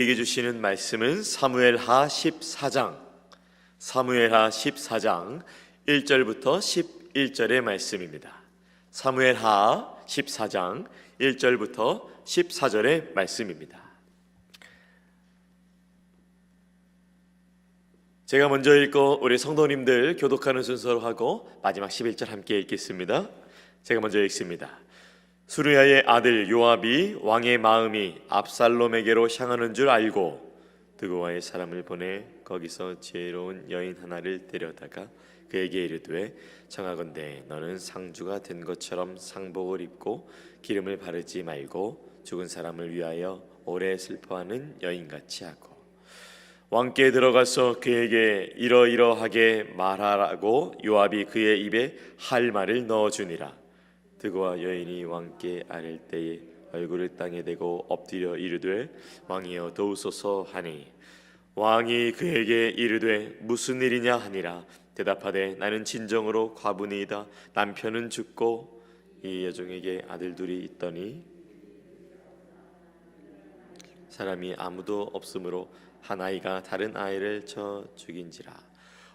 우리에게 주시는 말씀은 사무엘하 14장 1절부터 11절의 말씀입니다. 사무엘하 14장 1절부터 14절의 말씀입니다. 제가 먼저 읽고 우리 성도님들 교독하는 순서로 하고 마지막 11절 함께 읽겠습니다. 제가 먼저 읽습니다. 수르야의 아들 요압이 왕의 마음이 압살롬에게로 향하는 줄 알고 드고아의 사람을 보내 거기서 지혜로운 여인 하나를 데려다가 그에게 이르되 청하건대 너는 상주가 된 것처럼 상복을 입고 기름을 바르지 말고 죽은 사람을 위하여 오래 슬퍼하는 여인같이 하고 왕께 들어가서 그에게 이러이러하게 말하라고 요압이 그의 입에 할 말을 넣어주니라. 드고아 여인이 왕께 아랠 때에 얼굴을 땅에 대고 엎드려 이르되 왕이여 도우소서 하니 왕이 그에게 이르되 무슨 일이냐 하니라. 대답하되 나는 진정으로 과부니이다. 남편은 죽고 이 여종에게 아들 둘이 있더니 사람이 아무도 없으므로 한 아이가 다른 아이를 쳐 죽인지라.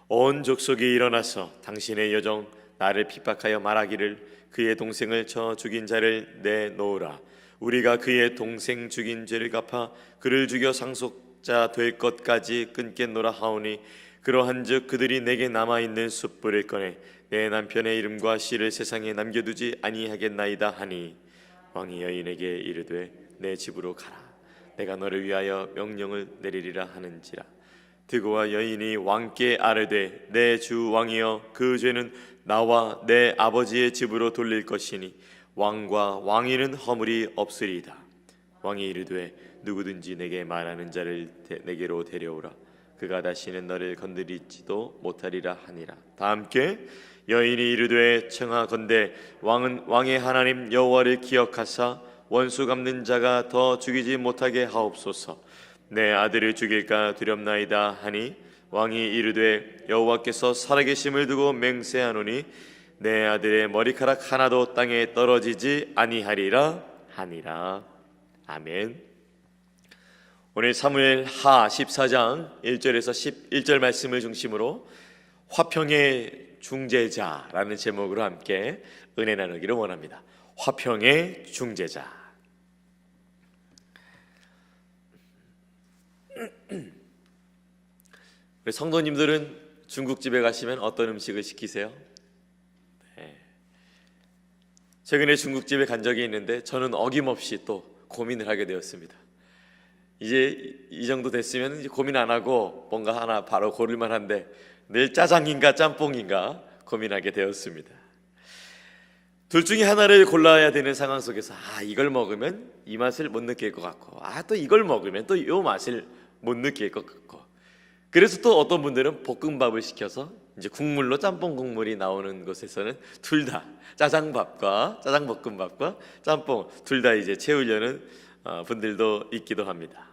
온 족속이 일어나서 당신의 여종 나를 핍박하여 말하기를 그의 동생을 쳐 죽인 자를 내놓으라. 우리가 그의 동생 죽인 죄를 갚아 그를 죽여 상속자 될 것까지 끊겠노라 하오니 그러한즉 그들이 내게 남아있는 숯불을 꺼내 내 남편의 이름과 씨를 세상에 남겨두지 아니하겠나이다 하니 왕이 여인에게 이르되 내 집으로 가라. 내가 너를 위하여 명령을 내리리라 하는지라. 드고와 여인이 왕께 아뢰되 내 주 왕이여 그 죄는 나와 내 아버지의 집으로 돌릴 것이니 왕과 왕위는 허물이 없으리이다. 왕이 이르되 누구든지 내게 말하는 자를 내게로 데려오라. 그가 다시는 너를 건드리지도 못하리라 하니라. 다 함께 여인이 이르되 청하건대 왕의 하나님 여호와를 기억하사 원수 갚는 자가 더 죽이지 못하게 하옵소서. 내 아들을 죽일까 두렵나이다 하니 왕이 이르되 여호와께서 살아계심을 두고 맹세하노니 내 아들의 머리카락 하나도 땅에 떨어지지 아니하리라 하니라. 아멘. 오늘 사무엘하 14장 1절에서 11절 말씀을 중심으로 화평의 중재자라는 제목으로 함께 은혜 나누기를 원합니다. 화평의 중재자. 우리 성도님들은 중국집에 가시면 어떤 음식을 시키세요? 네. 최근에 중국집에 간 적이 있는데 저는 어김없이 또 고민을 하게 되었습니다. 이제 이 정도 됐으면 이제 고민 안 하고 뭔가 하나 바로 고를만 한데 늘 짜장인가 짬뽕인가 고민하게 되었습니다. 둘 중에 하나를 골라야 되는 상황 속에서 이걸 먹으면 이 맛을 못 느낄 것 같고 또 이걸 먹으면 또 이 맛을 못 느낄 것 같고 그래서 또 어떤 분들은 볶음밥을 시켜서 이제 국물로 짬뽕 국물이 나오는 곳에서는 둘 다 짜장밥과 짜장볶음밥과 짬뽕 둘 다 이제 채우려는 분들도 있기도 합니다.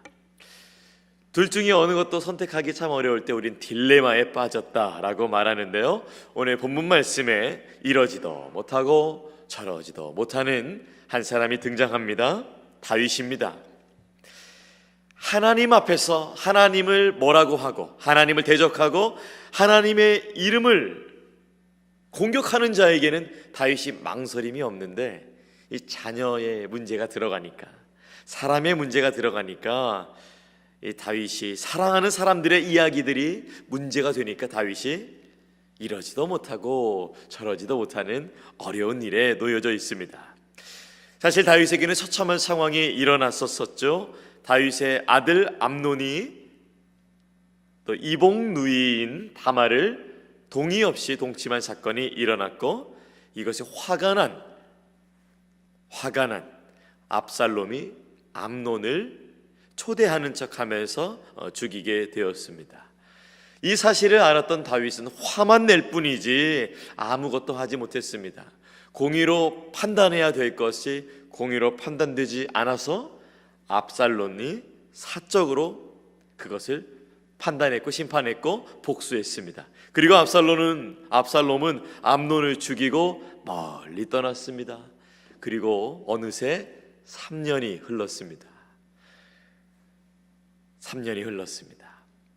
둘 중에 어느 것도 선택하기 참 어려울 때 우린 딜레마에 빠졌다라고 말하는데요. 오늘 본문 말씀에 이러지도 못하고 저러지도 못하는 한 사람이 등장합니다. 다윗입니다. 하나님 앞에서 하나님을 뭐라고 하고 하나님을 대적하고 하나님의 이름을 공격하는 자에게는 다윗이 망설임이 없는데 이 자녀의 문제가 들어가니까 사람의 문제가 들어가니까 이 다윗이 사랑하는 사람들의 이야기들이 문제가 되니까 다윗이 이러지도 못하고 저러지도 못하는 어려운 일에 놓여져 있습니다. 사실 다윗에게는 처참한 상황이 일어났었죠. 다윗의 아들 암논이 또 이복 누이인 다말을 동의 없이 동침한 사건이 일어났고 이것에 화가 난 압살롬이 암논을 초대하는 척하면서 죽이게 되었습니다. 이 사실을 알았던 다윗은 화만 낼 뿐이지 아무것도 하지 못했습니다. 공의로 판단해야 될 것이 공의로 판단되지 않아서 압살롬이 사적으로 그것을 판단했고 심판했고 복수했습니다. 그리고 압살롬은 암논을 죽이고 멀리 떠났습니다. 그리고 어느새 3년이 흘렀습니다. 3년이 흘렀습니다.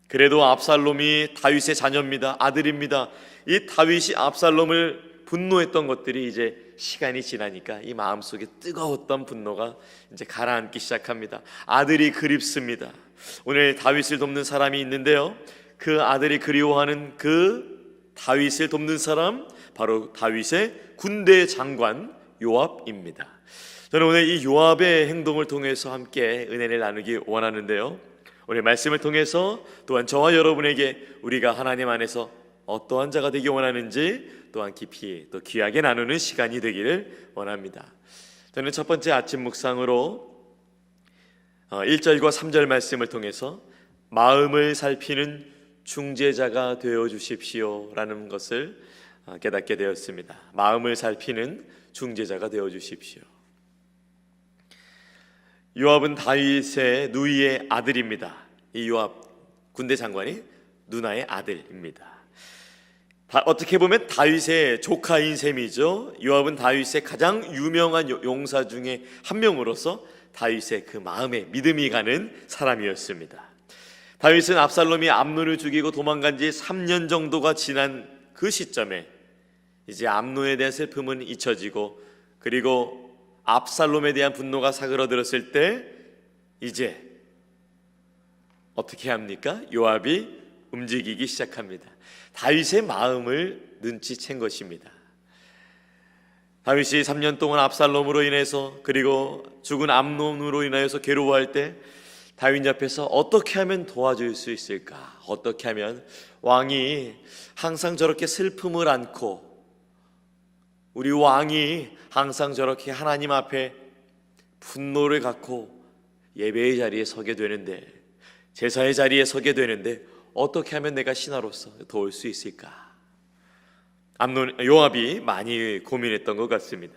그래도 압살롬이 다윗의 자녀입니다. 아들입니다. 이 다윗이 압살롬을 분노했던 것들이 이제 시간이 지나니까 이 마음속에 뜨거웠던 분노가 이제 가라앉기 시작합니다. 아들이 그립습니다. 오늘 다윗을 돕는 사람이 있는데요, 그 아들이 그리워하는 그 다윗을 돕는 사람, 바로 다윗의 군대 장관 요압입니다. 저는 오늘 이 요압의 행동을 통해서 함께 은혜를 나누기 원하는데요, 오늘 말씀을 통해서 또한 저와 여러분에게 우리가 하나님 안에서 어떠한 자가 되기 원하는지 또한 깊이 또 귀하게 나누는 시간이 되기를 원합니다. 저는 첫 번째 아침 묵상으로 1절과 3절 말씀을 통해서 마음을 살피는 중재자가 되어 주십시오 라는 것을 깨닫게 되었습니다. 마음을 살피는 중재자가 되어 주십시오. 요압은 다윗의 누이의 아들입니다. 이 요압 군대 장관이 누나의 아들입니다. 어떻게 보면 다윗의 조카인 셈이죠. 요압은 다윗의 가장 유명한 용사 중에 한 명으로서 다윗의 그 마음에 믿음이 가는 사람이었습니다. 다윗은 압살롬이 암논을 죽이고 도망간 지 3년 정도가 지난 그 시점에 이제 암논에 대한 슬픔은 잊혀지고, 그리고 압살롬에 대한 분노가 사그러들었을 때 이제 어떻게 합니까? 요압이 움직이기 시작합니다. 다윗의 마음을 눈치챈 것입니다. 다윗이 3년 동안 압살롬으로 인해서 그리고 죽은 암논으로 인하여서 괴로워할 때 다윗 옆에서 어떻게 하면 도와줄 수 있을까? 어떻게 하면 왕이 항상 저렇게 슬픔을 안고, 우리 왕이 항상 저렇게 하나님 앞에 분노를 갖고 예배의 자리에 서게 되는데, 제사의 자리에 서게 되는데 어떻게 하면 내가 신하로서 도울 수 있을까? 요압이 많이 고민했던 것 같습니다.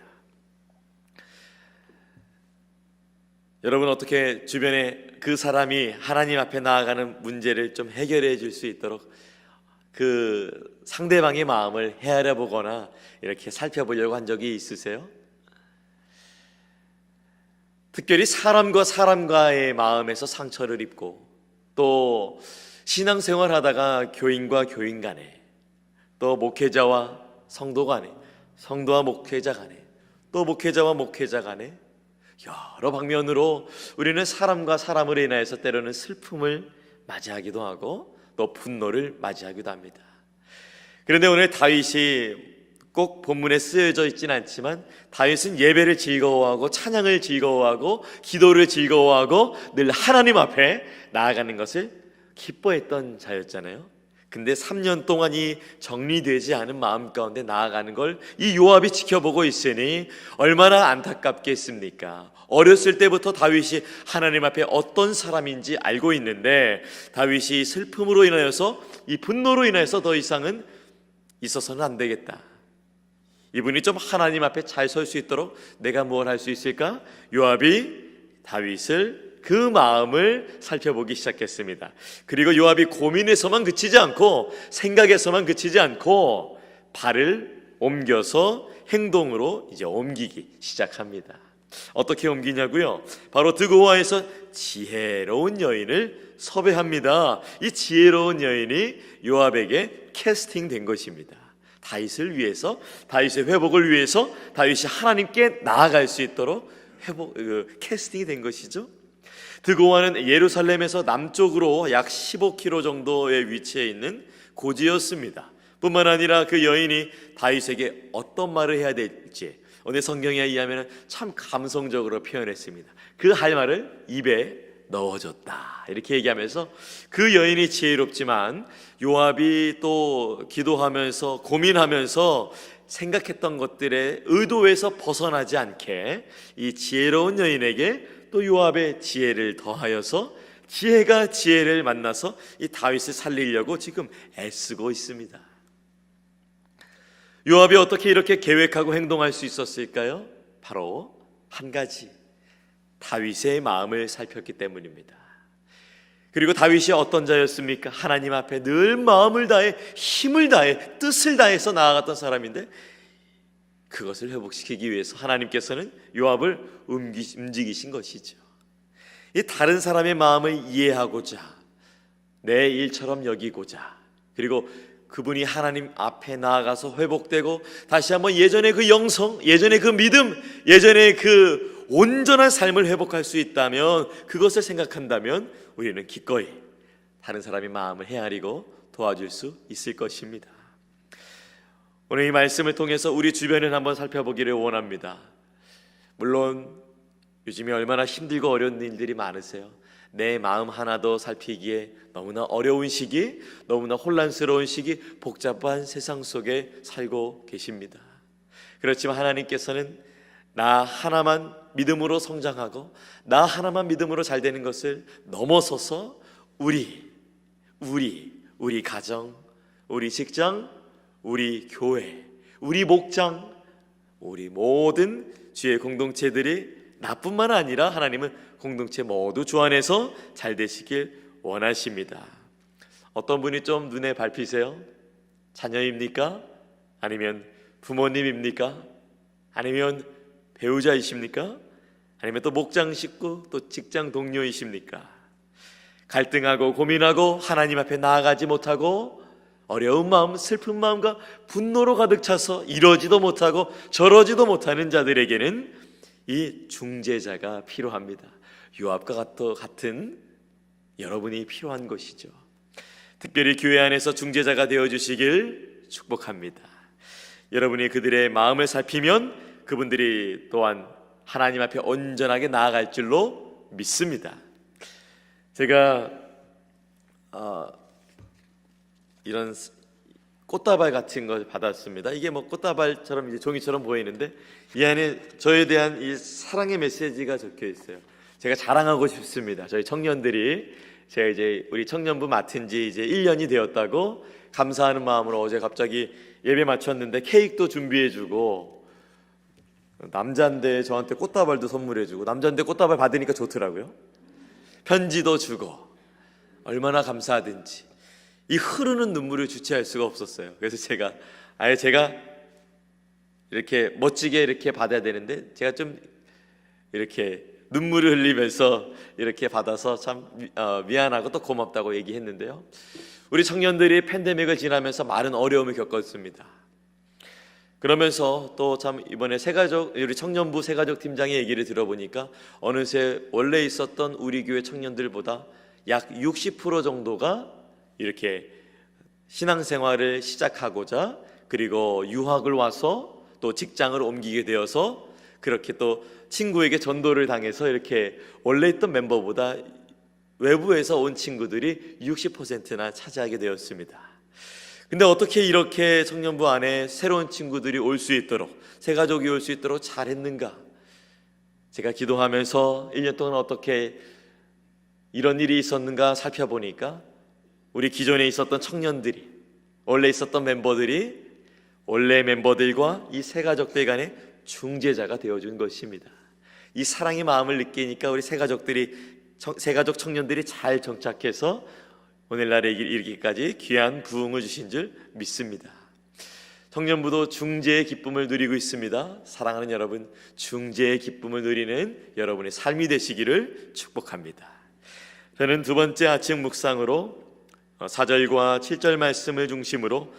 여러분, 어떻게 주변에 그 사람이 하나님 앞에 나아가는 문제를 좀 해결해 줄 수 있도록 그 상대방의 마음을 헤아려 보거나 이렇게 살펴보려고 한 적이 있으세요? 특별히 사람과 사람과의 마음에서 상처를 입고, 또 신앙생활 하다가 교인과 교인 간에, 또 목회자와 성도 간에, 성도와 목회자 간에, 또 목회자와 목회자 간에 여러 방면으로 우리는 사람과 사람으로 인하여서 때로는 슬픔을 맞이하기도 하고 또 분노를 맞이하기도 합니다. 그런데 오늘 다윗이 꼭 본문에 쓰여져 있지는 않지만 다윗은 예배를 즐거워하고 찬양을 즐거워하고 기도를 즐거워하고 늘 하나님 앞에 나아가는 것을 기뻐했던 자였잖아요. 근데 3년 동안이 정리되지 않은 마음 가운데 나아가는 걸 이 요압이 지켜보고 있으니 얼마나 안타깝겠습니까? 어렸을 때부터 다윗이 하나님 앞에 어떤 사람인지 알고 있는데, 다윗이 슬픔으로 인하여서, 이 분노로 인하여서 더 이상은 있어서는 안 되겠다. 이분이 좀 하나님 앞에 잘 설 수 있도록 내가 뭘 할 수 있을까? 요압이 다윗을, 그 마음을 살펴보기 시작했습니다. 그리고 요압이 고민에서만 그치지 않고, 생각에서만 그치지 않고 발을 옮겨서 행동으로 이제 옮기기 시작합니다. 어떻게 옮기냐고요? 바로 드고아에서 지혜로운 여인을 섭외합니다. 이 지혜로운 여인이 요압에게 캐스팅된 것입니다. 다윗을 위해서, 다윗의 회복을 위해서 다윗이 하나님께 나아갈 수 있도록 캐스팅이 된 것이죠. 드고아는 예루살렘에서 남쪽으로 약 15km 정도의 위치에 있는 고지였습니다. 뿐만 아니라 그 여인이 다윗에게 어떤 말을 해야 될지 오늘 성경에 의하면 참 감성적으로 표현했습니다. 그 할 말을 입에 넣어줬다, 이렇게 얘기하면서 그 여인이 지혜롭지만 요압이 또 기도하면서 고민하면서 생각했던 것들의 의도에서 벗어나지 않게 이 지혜로운 여인에게 또 요압의 지혜를 더하여서 지혜가 지혜를 만나서 이 다윗을 살리려고 지금 애쓰고 있습니다. 요압이 어떻게 이렇게 계획하고 행동할 수 있었을까요? 바로 한 가지, 다윗의 마음을 살폈기 때문입니다. 그리고 다윗이 어떤 자였습니까? 하나님 앞에 늘 마음을 다해, 힘을 다해, 뜻을 다해서 나아갔던 사람인데, 그것을 회복시키기 위해서 하나님께서는 요압을 움직이신 것이죠. 이 다른 사람의 마음을 이해하고자, 내 일처럼 여기고자, 그리고 그분이 하나님 앞에 나아가서 회복되고 다시 한번 예전의 그 영성, 예전의 그 믿음, 예전의 그 온전한 삶을 회복할 수 있다면, 그것을 생각한다면 우리는 기꺼이 다른 사람의 마음을 헤아리고 도와줄 수 있을 것입니다. 오늘 이 말씀을 통해서 우리 주변을 한번 살펴보기를 원합니다. 물론 요즘에 얼마나 힘들고 어려운 일들이 많으세요. 내 마음 하나도 살피기에 너무나 어려운 시기, 너무나 혼란스러운 시기, 복잡한 세상 속에 살고 계십니다. 그렇지만 하나님께서는 나 하나만 믿음으로 성장하고 나 하나만 믿음으로 잘 되는 것을 넘어서서 우리 가정, 우리 직장, 우리 교회, 우리 목장, 우리 모든 주의 공동체들이 나뿐만 아니라 하나님은 공동체 모두 주 안에서 잘 되시길 원하십니다. 어떤 분이 좀 눈에 밟히세요? 자녀입니까? 아니면 부모님입니까? 아니면 배우자이십니까? 아니면 또 목장 식구, 또 직장 동료이십니까? 갈등하고 고민하고 하나님 앞에 나아가지 못하고 어려운 마음, 슬픈 마음과 분노로 가득 차서 이러지도 못하고 저러지도 못하는 자들에게는 이 중재자가 필요합니다. 요압과 같은 여러분이 필요한 것이죠. 특별히 교회 안에서 중재자가 되어주시길 축복합니다. 여러분이 그들의 마음을 살피면 그분들이 또한 하나님 앞에 온전하게 나아갈 줄로 믿습니다. 제가 이런 꽃다발 같은 걸 받았습니다. 이게 뭐 꽃다발처럼 이제 종이처럼 보이는데 이 안에 저에 대한 이 사랑의 메시지가 적혀 있어요. 제가 자랑하고 싶습니다. 저희 청년들이, 제가 이제 우리 청년부 맡은 지 이제 1년이 되었다고 감사하는 마음으로 어제 갑자기 예배 마쳤는데 케이크도 준비해주고, 남자인데 저한테 꽃다발도 선물해주고, 남자인데 꽃다발 받으니까 좋더라고요. 편지도 주고, 얼마나 감사하든지 이 흐르는 눈물을 주체할 수가 없었어요. 그래서 제가 이렇게 멋지게 이렇게 받아야 되는데 제가 좀 이렇게 눈물을 흘리면서 이렇게 받아서 참 미안하고 또 고맙다고 얘기했는데요. 우리 청년들이 팬데믹을 지나면서 많은 어려움을 겪었습니다. 그러면서 또 참 이번에 우리 청년부 새가족 팀장의 얘기를 들어보니까 어느새 원래 있었던 우리 교회 청년들보다 약 60% 정도가 이렇게 신앙생활을 시작하고자, 그리고 유학을 와서 또 직장을 옮기게 되어서 그렇게 또 친구에게 전도를 당해서 이렇게 원래 있던 멤버보다 외부에서 온 친구들이 60%나 차지하게 되었습니다. 근데 어떻게 이렇게 청년부 안에 새로운 친구들이 올 수 있도록, 새가족이 올 수 있도록 잘했는가? 제가 기도하면서 1년 동안 어떻게 이런 일이 있었는가 살펴보니까 우리 기존에 있었던 청년들이, 원래 있었던 멤버들이 원래 멤버들과 이 새가족들 간의 중재자가 되어준 것입니다. 이 사랑의 마음을 느끼니까 우리 새가족 청년들이 잘 정착해서 오늘날에 이르기까지 귀한 부흥을 주신 줄 믿습니다. 청년부도 중재의 기쁨을 누리고 있습니다. 사랑하는 여러분, 중재의 기쁨을 누리는 여러분의 삶이 되시기를 축복합니다. 저는 두 번째 아침 묵상으로 4절과 7절 말씀을 중심으로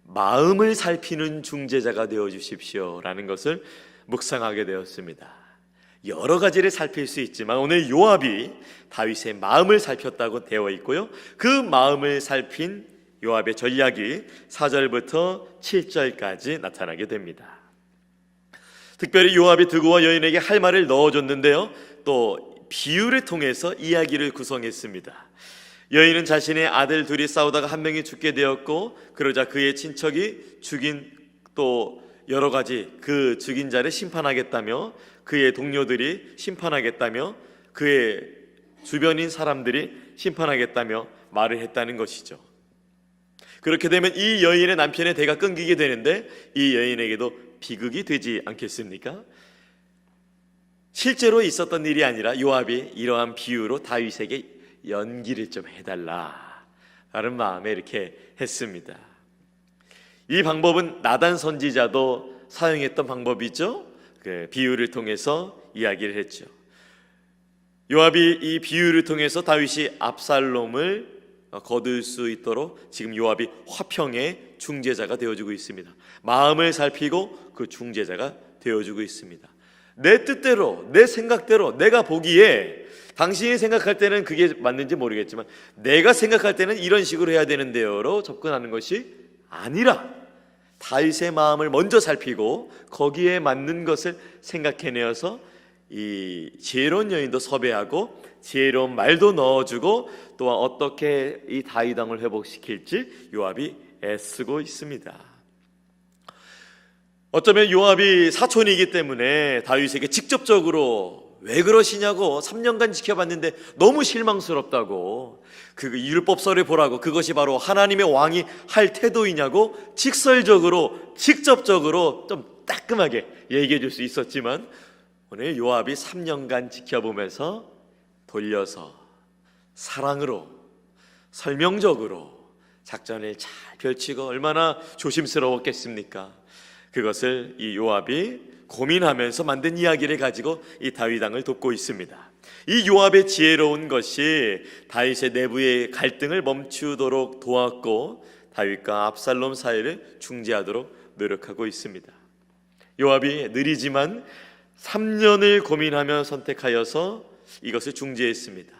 마음을 살피는 중재자가 되어주십시오 라는 것을 묵상하게 되었습니다. 여러 가지를 살필 수 있지만 오늘 요압이 다윗의 마음을 살폈다고 되어 있고요, 그 마음을 살핀 요압의 전략이 4절부터 7절까지 나타나게 됩니다. 특별히 요압이 드고와 여인에게 할 말을 넣어줬는데요, 또 비유를 통해서 이야기를 구성했습니다. 여인은 자신의 아들 둘이 싸우다가 한 명이 죽게 되었고, 그러자 그의 친척이 죽인 또 여러 가지 그 죽인 자를 심판하겠다며, 그의 동료들이 심판하겠다며, 그의 주변인 사람들이 심판하겠다며 말을 했다는 것이죠. 그렇게 되면 이 여인의 남편의 대가 끊기게 되는데 이 여인에게도 비극이 되지 않겠습니까? 실제로 있었던 일이 아니라 요압이 이러한 비유로 다윗에게 연기를 좀 해달라 라는 마음에 이렇게 했습니다. 이 방법은 나단 선지자도 사용했던 방법이죠. 그 비유를 통해서 이야기를 했죠. 요압이 이 비유를 통해서 다윗이 압살롬을 거둘 수 있도록 지금 요압이 화평의 중재자가 되어주고 있습니다. 마음을 살피고 그 중재자가 되어주고 있습니다. 내 뜻대로, 내 생각대로, 내가 보기에 당신이 생각할 때는 그게 맞는지 모르겠지만 내가 생각할 때는 이런 식으로 해야 되는데요로 접근하는 것이 아니라 다윗의 마음을 먼저 살피고 거기에 맞는 것을 생각해내어서 이 지혜로운 여인도 섭외하고 지혜로운 말도 넣어주고 또한 어떻게 이 다윗 왕을 회복시킬지 요압이 애쓰고 있습니다. 어쩌면 요압이 사촌이기 때문에 다윗에게 직접적으로 왜 그러시냐고 3년간 지켜봤는데 너무 실망스럽다고 그 율법서를 보라고 그것이 바로 하나님의 왕이 할 태도이냐고 직접적으로 좀 따끔하게 얘기해 줄 수 있었지만 오늘 요압이 3년간 지켜보면서 돌려서 사랑으로 설명적으로 작전을 잘 펼치고 얼마나 조심스러웠겠습니까? 그것을 이 요압이 고민하면서 만든 이야기를 가지고 이 다윗 왕을 돕고 있습니다. 이 요압의 지혜로운 것이 다윗의 내부의 갈등을 멈추도록 도왔고 다윗과 압살롬 사이를 중재하도록 노력하고 있습니다. 요압이 느리지만 3년을 고민하며 선택하여서 이것을 중재했습니다.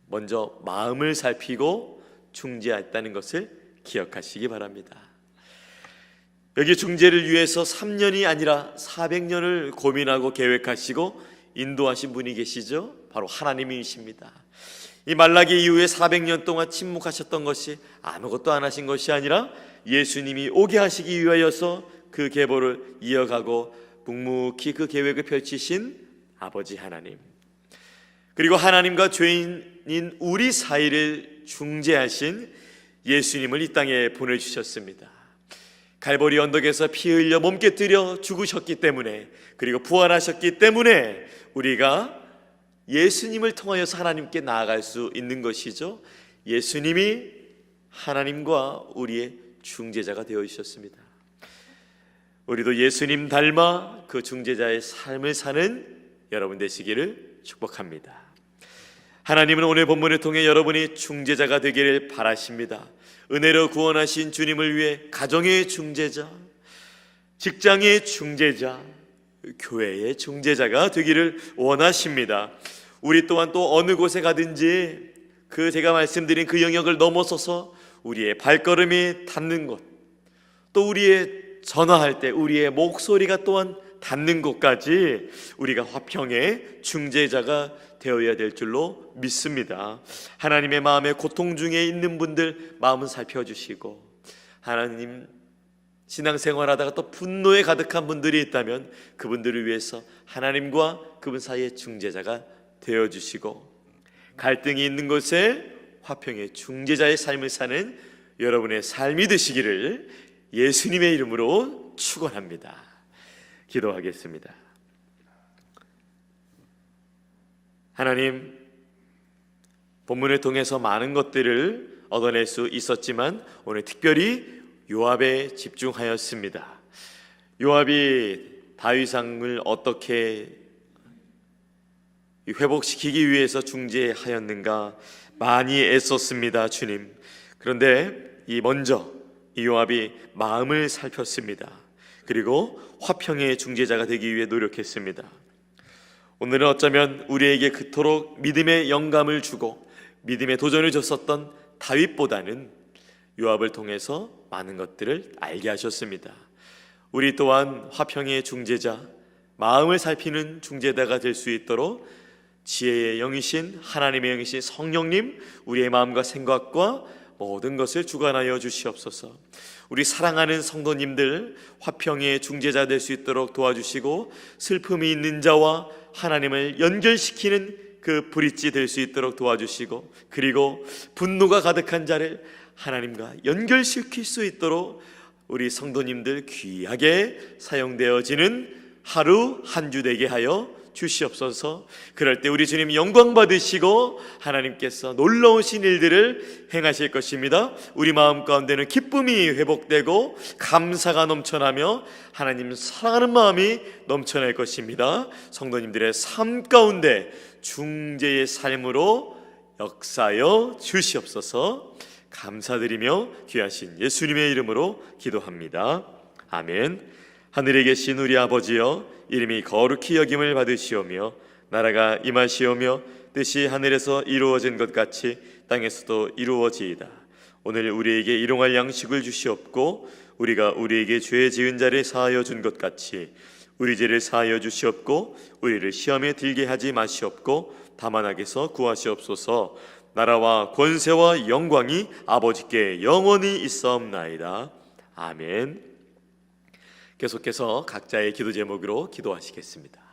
먼저 마음을 살피고 중재했다는 것을 기억하시기 바랍니다. 여기 중재를 위해서 3년이 아니라 400년을 고민하고 계획하시고 인도하신 분이 계시죠? 바로 하나님이십니다. 이 말라기 이후에 400년 동안 침묵하셨던 것이 아무것도 안 하신 것이 아니라 예수님이 오게 하시기 위하여서 그 계보를 이어가고 묵묵히 그 계획을 펼치신 아버지 하나님, 그리고 하나님과 죄인인 우리 사이를 중재하신 예수님을 이 땅에 보내주셨습니다. 갈보리 언덕에서 피 흘려 몸께 들여 죽으셨기 때문에, 그리고 부활하셨기 때문에 우리가 예수님을 통하여서 하나님께 나아갈 수 있는 것이죠. 예수님이 하나님과 우리의 중재자가 되어 주셨습니다. 우리도 예수님 닮아 그 중재자의 삶을 사는 여러분 되시기를 축복합니다. 하나님은 오늘 본문을 통해 여러분이 중재자가 되기를 바라십니다. 은혜로 구원하신 주님을 위해 가정의 중재자, 직장의 중재자, 교회의 중재자가 되기를 원하십니다. 우리 또한 또 어느 곳에 가든지 그 제가 말씀드린 그 영역을 넘어서서 우리의 발걸음이 닿는 곳, 또 우리의 전화할 때 우리의 목소리가 또한 닿는 곳까지 우리가 화평의 중재자가 되어야 될 줄로 믿습니다. 하나님의 마음의 고통 중에 있는 분들 마음은 살펴주시고, 하나님 신앙생활하다가 또 분노에 가득한 분들이 있다면 그분들을 위해서 하나님과 그분 사이의 중재자가 되어주시고, 갈등이 있는 곳에 화평의 중재자의 삶을 사는 여러분의 삶이 되시기를 예수님의 이름으로 축원합니다. 기도하겠습니다. 하나님, 본문을 통해서 많은 것들을 얻어낼 수 있었지만 오늘 특별히 요압에 집중하였습니다. 요압이 다윗 왕을 어떻게 회복시키기 위해서 중재하였는가 많이 애썼습니다, 주님. 그런데 먼저 이 요압이 마음을 살폈습니다. 그리고 화평의 중재자가 되기 위해 노력했습니다. 오늘은 어쩌면 우리에게 그토록 믿음의 영감을 주고 믿음의 도전을 줬었던 다윗보다는 요압을 통해서 많은 것들을 알게 하셨습니다. 우리 또한 화평의 중재자, 마음을 살피는 중재자가 될 수 있도록 지혜의 영이신 하나님의 영이신 성령님, 우리의 마음과 생각과 모든 것을 주관하여 주시옵소서. 우리 사랑하는 성도님들 화평의 중재자 될 수 있도록 도와주시고, 슬픔이 있는 자와 하나님을 연결시키는 그 브릿지 될 수 있도록 도와주시고, 그리고 분노가 가득한 자를 하나님과 연결시킬 수 있도록 우리 성도님들 귀하게 사용되어지는 하루 한 주 되게 하여 주시옵소서. 그럴 때 우리 주님 영광 받으시고 하나님께서 놀라우신 일들을 행하실 것입니다. 우리 마음 가운데는 기쁨이 회복되고 감사가 넘쳐나며 하나님 사랑하는 마음이 넘쳐날 것입니다. 성도님들의 삶 가운데 중재의 삶으로 역사하여 주시옵소서. 감사드리며 귀하신 예수님의 이름으로 기도합니다. 아멘. 하늘에 계신 우리 아버지여, 이름이 거룩히 여김을 받으시오며 나라가 임하시오며 뜻이 하늘에서 이루어진 것 같이 땅에서도 이루어지이다. 오늘 우리에게 일용할 양식을 주시옵고 우리가 우리에게 죄 지은 자를 사하여 준 것 같이 우리 죄를 사하여 주시옵고 우리를 시험에 들게 하지 마시옵고 다만 악에서 구하시옵소서. 나라와 권세와 영광이 아버지께 영원히 있사옵나이다. 아멘. 계속해서 각자의 기도 제목으로 기도하시겠습니다.